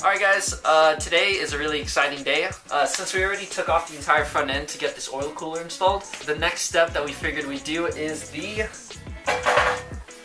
Alright guys, today is a really exciting day. Since we already took off the entire front end to get this oil cooler installed, the next step that we figured we'd do is the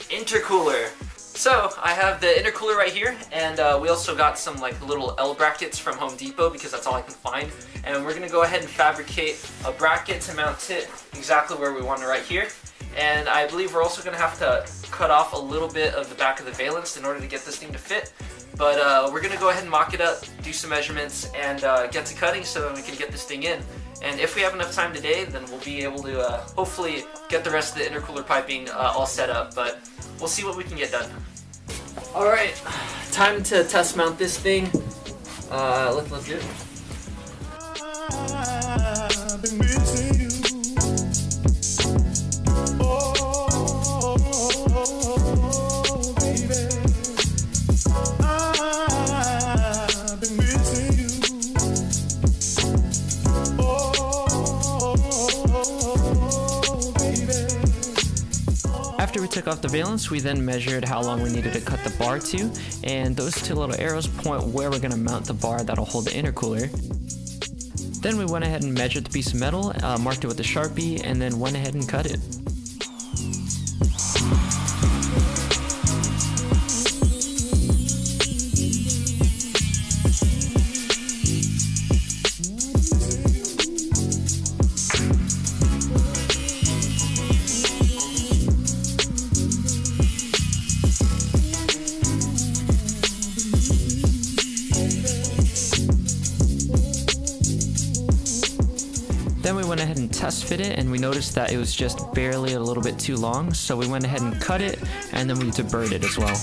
intercooler. So I have the intercooler right here, and we also got some like little L brackets from Home Depot because that's all I can find. And we're gonna go ahead and fabricate a bracket to mount it exactly where we want it right here. And I believe we're also gonna have to cut off a little bit of the back of the valence in order to get this thing to fit. But we're gonna go ahead and mock it up, do some measurements, and get to cutting so that we can get this thing in. And if we have enough time today, then we'll be able to hopefully get the rest of the intercooler piping all set up. But we'll see what we can get done. All right, time to test mount this thing. Let's do it. I've been missing you. Oh, baby. I've been missing you. Oh, baby. After we took off the valence, we then measured how long we needed to cut the bar to, and those two little arrows point where we're going to mount the bar that'll hold the intercooler. Then we went ahead and measured the piece of metal, marked it with a Sharpie, and then went ahead and cut it. Then we went ahead and test fit it, and we noticed that it was just barely a little bit too long, so we went ahead and cut it, and then we deburred it as well.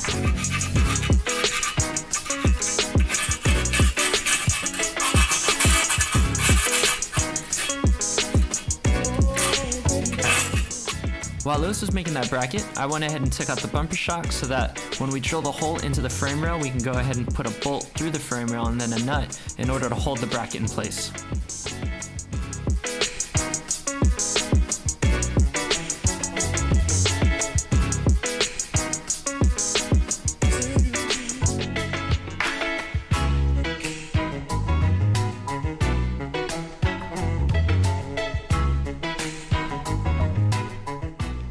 While Lewis was making that bracket, I went ahead and took out the bumper shock so that when we drill the hole into the frame rail, we can go ahead and put a bolt through the frame rail and then a nut in order to hold the bracket in place.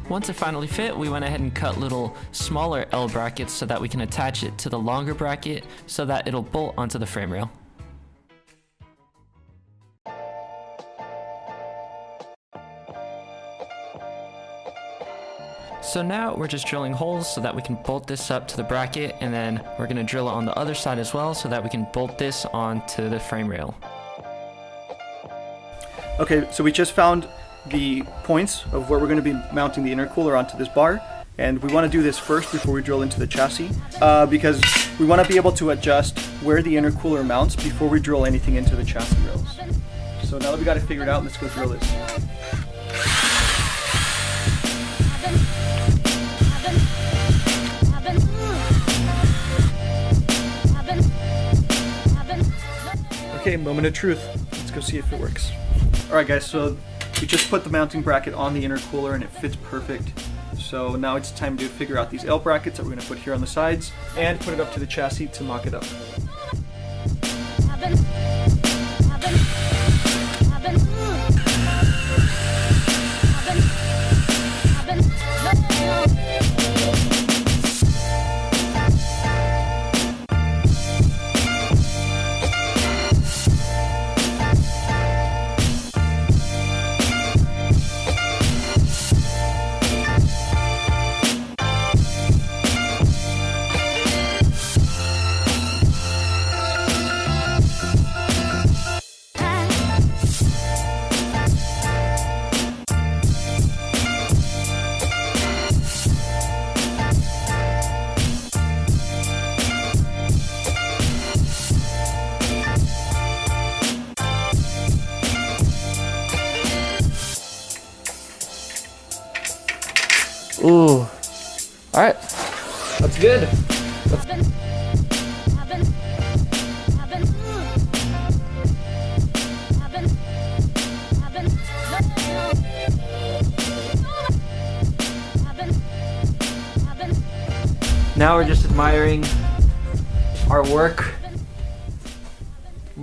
Once it finally fit, we went ahead and cut little smaller L brackets so that we can attach it to the longer bracket so that it'll bolt onto the frame rail. So now we're just drilling holes so that we can bolt this up to the bracket, and then we're going to drill it on the other side as well so that we can bolt this onto the frame rail. Okay, so we just found the points of where we're going to be mounting the intercooler onto this bar, and we want to do this first before we drill into the chassis because we want to be able to adjust where the intercooler mounts before we drill anything into the chassis rails. So now that we got it figured out, let's go drill this. Okay, moment of truth. Let's go see if it works. Alright guys, so we just put the mounting bracket on the intercooler and it fits perfect. So now it's time to figure out these L brackets that we're going to put here on the sides and put it up to the chassis to mock it up. Ooh. Alright. That's good. Now we're just admiring our work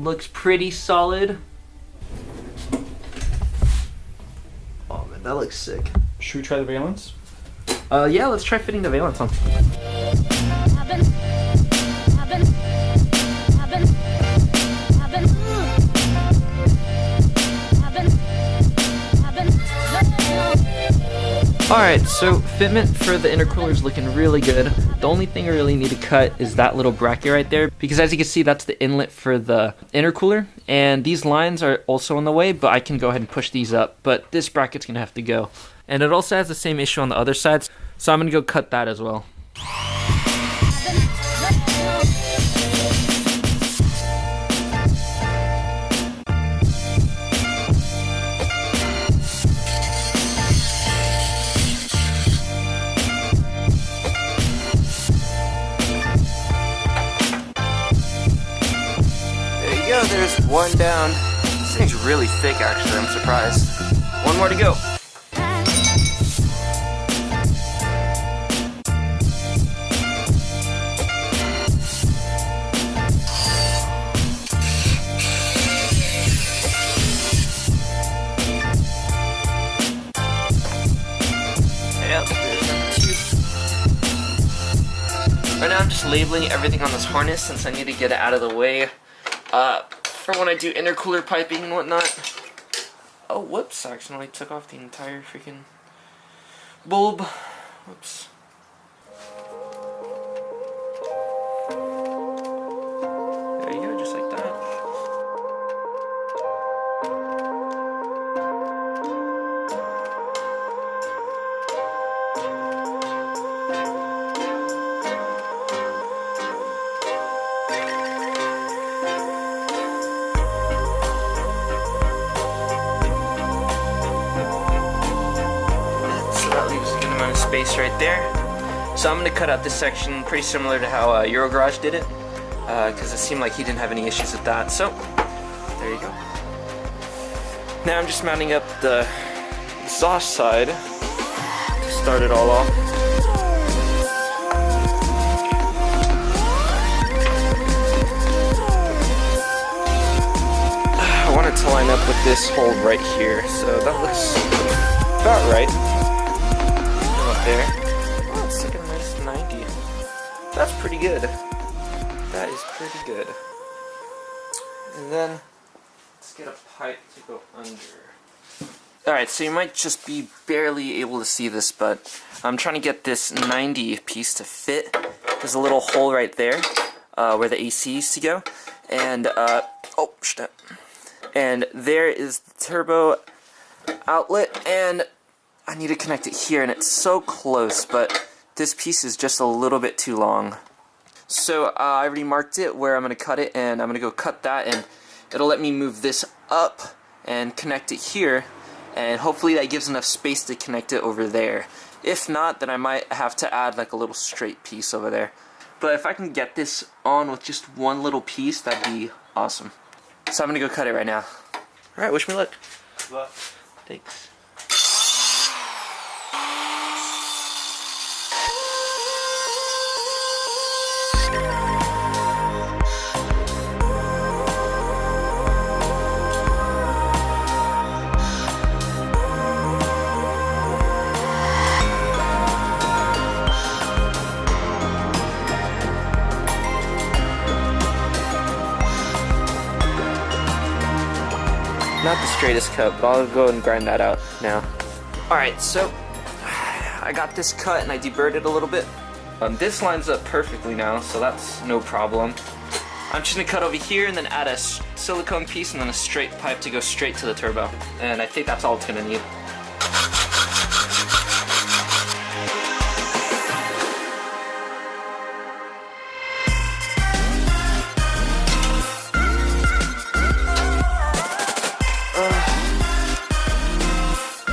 looks pretty solid. Oh man, that looks sick. Should we try the valence? Yeah, let's try fitting the valence on. Alright, so fitment for the intercooler is looking really good. The only thing I really need to cut is that little bracket right there, because as you can see, that's the inlet for the intercooler, and these lines are also in the way, but I can go ahead and push these up, but this bracket's gonna have to go. And it also has the same issue on the other side, so I'm gonna go cut that as well. There's one down. This thing's really thick actually, I'm surprised. One more to go. Yep, there's number 2. Right now I'm just labeling everything on this harness since I need to get it out of the way. For when I do intercooler piping and whatnot. Oh, whoops, I accidentally took off the entire freaking bulb. Whoops. There you go, just like that. Space right there. So I'm going to cut out this section pretty similar to how Eurogarage did it, because it seemed like he didn't have any issues with that. So there you go. Now I'm just mounting up the exhaust side to start it all off. I wanted to line up with this hole right here, so that looks about right. There. Oh, it's like a nice 90. That's pretty good. That is pretty good. And then let's get a pipe to go under. Alright, so you might just be barely able to see this, but I'm trying to get this 90 piece to fit. There's a little hole right there where the AC used to go. And, oh, shit. And there is the turbo outlet, and I need to connect it here, and it's so close, but this piece is just a little bit too long. So I already marked it where I'm going to cut it, and I'm going to go cut that, and it'll let me move this up and connect it here, and hopefully that gives enough space to connect it over there. If not, then I might have to add like a little straight piece over there. But if I can get this on with just one little piece, that'd be awesome. So I'm going to go cut it right now. Alright, wish me luck. Good luck. Thanks. Not the straightest cut, but I'll go and grind that out now. Alright, so I got this cut and I deburred it a little bit. This lines up perfectly now, so that's no problem. I'm just gonna cut over here and then add a silicone piece and then a straight pipe to go straight to the turbo. And I think that's all it's gonna need.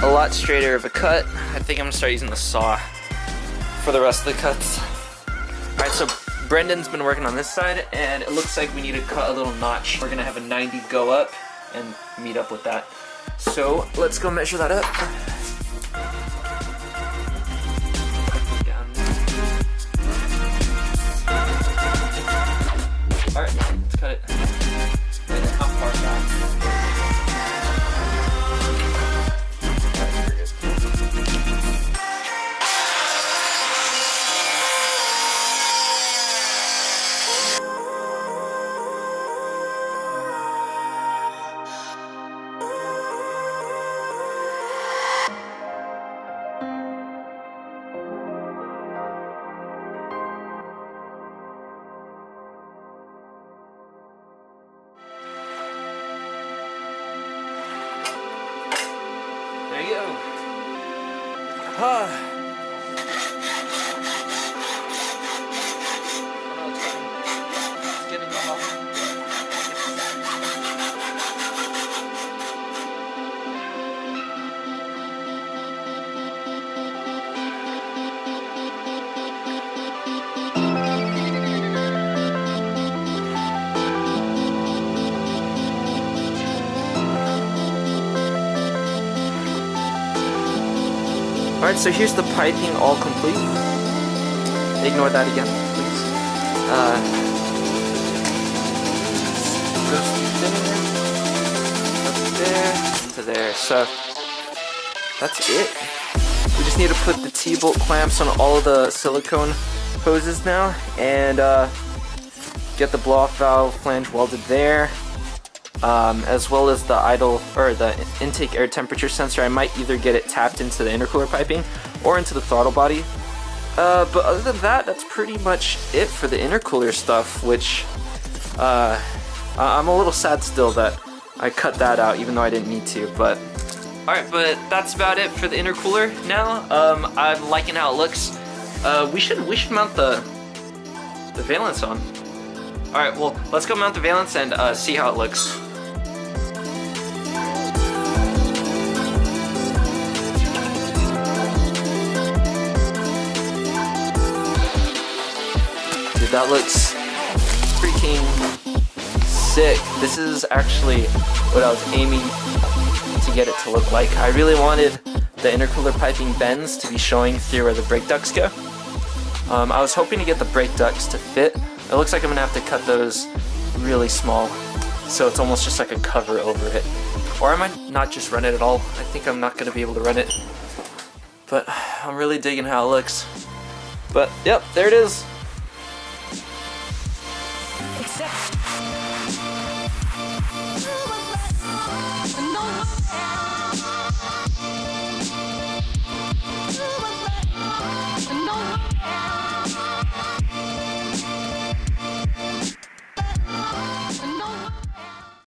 A lot straighter of a cut. I think I'm gonna start using the saw for the rest of the cuts. Alright, so Brendan's been working on this side, and it looks like we need to cut a little notch. We're gonna have a 90 go up and meet up with that. So let's go measure that up. Alright, let's cut it. It's getting hot. Alright, so here's the piping all complete. Ignore that again, please. Goes through there, up there, into there. So that's it. We just need to put the T-bolt clamps on all of the silicone hoses now, and get the blow-off valve flange welded there. As well as the idle or the intake air temperature sensor. I might either get it tapped into the intercooler piping or into the throttle body. But other than that, that's pretty much it for the intercooler stuff, which I'm a little sad still that I cut that out even though I didn't need to. But alright, but that's about it for the intercooler now. I'm liking how it looks. We should mount the Valence on. Alright, well, let's go mount the Valence and see how it looks. Dude, that looks freaking sick. This is actually what I was aiming to get it to look like. I really wanted the intercooler piping bends to be showing through where the brake ducts go. I was hoping to get the brake ducts to fit. It looks like I'm gonna have to cut those really small, so it's almost just like a cover over it. Or I might not just run it at all. I think I'm not gonna be able to run it. But I'm really digging how it looks. But yep, there it is. Except